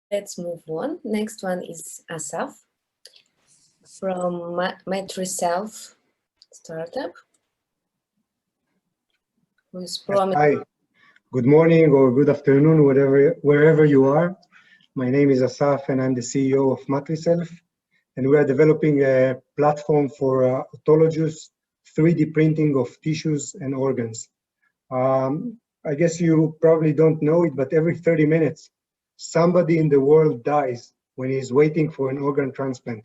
Let's move on. Next one is Asaf from Matricelf startup, who is promising. Hi, good morning or good afternoon, wherever you are. My name is Asaf and I'm the CEO of Matricelf, and we are developing a platform for autologous 3D printing of tissues and organs. I guess you probably don't know it, but every 30 minutes, somebody in the world dies when he's waiting for an organ transplant.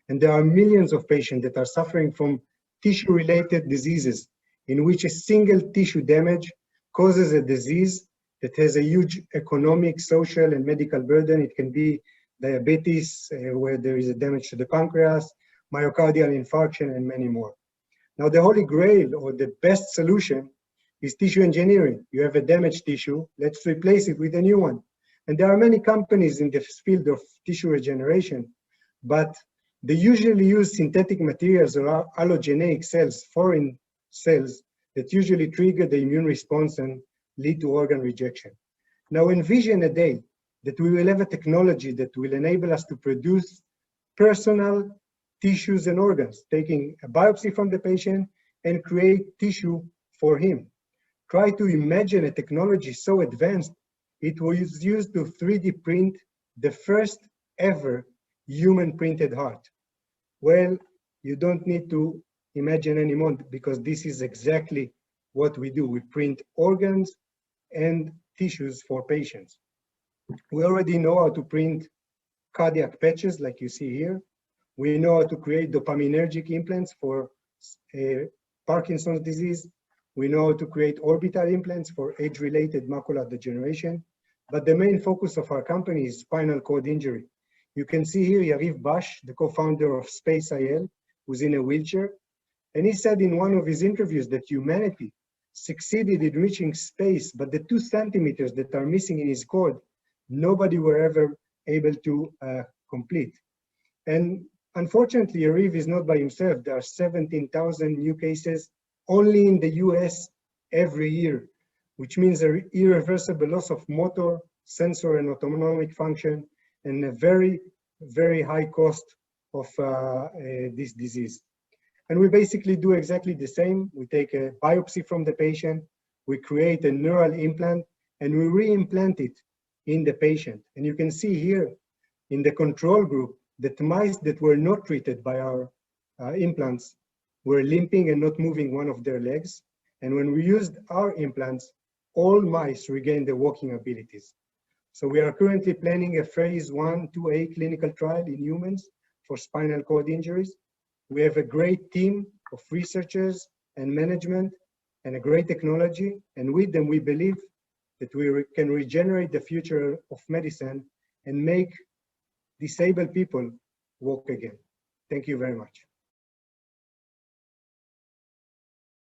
And there are millions of patients that are suffering from tissue-related diseases in which a single tissue damage causes a disease that has a huge economic, social, and medical burden. It can be diabetes, where there is a damage to the pancreas, myocardial infarction, and many more. Now, the holy grail or the best solution is tissue engineering. You have a damaged tissue, let's replace it with a new one. And there are many companies in the field of tissue regeneration, but they usually use synthetic materials or allogeneic cells, foreign cells, that usually trigger the immune response and lead to organ rejection. Now, envision a day that we will have a technology that will enable us to produce personal tissues and organs, taking a biopsy from the patient and create tissue for him. Try to imagine a technology so advanced, it was used to 3D print the first ever human printed heart. Well, you don't need to imagine anymore, because this is exactly what we do. We print organs and tissues for patients. We already know how to print cardiac patches like you see here. We know how to create dopaminergic implants for Parkinson's disease. We know how to create orbital implants for age-related macular degeneration. But the main focus of our company is spinal cord injury. You can see here Yariv Bash, the co-founder of Space.il, who's in a wheelchair. And he said in one of his interviews that humanity succeeded in reaching space, but the 2 centimeters that are missing in his cord, nobody were ever able to complete. And unfortunately, Yariv is not by himself. There are 17,000 new cases only in the US every year, which means an irreversible loss of motor, sensor, and autonomic function, and a very, very high cost of this disease. And we basically do exactly the same. We take a biopsy from the patient, we create a neural implant, and we re-implant it in the patient. And you can see here in the control group that mice that were not treated by our implants were limping and not moving one of their legs. And when we used our implants, all mice regained their walking abilities. So we are currently planning a phase 1/2A clinical trial in humans for spinal cord injuries. We have a great team of researchers and management and a great technology. And with them, we believe that we can regenerate the future of medicine and make disabled people walk again. Thank you very much.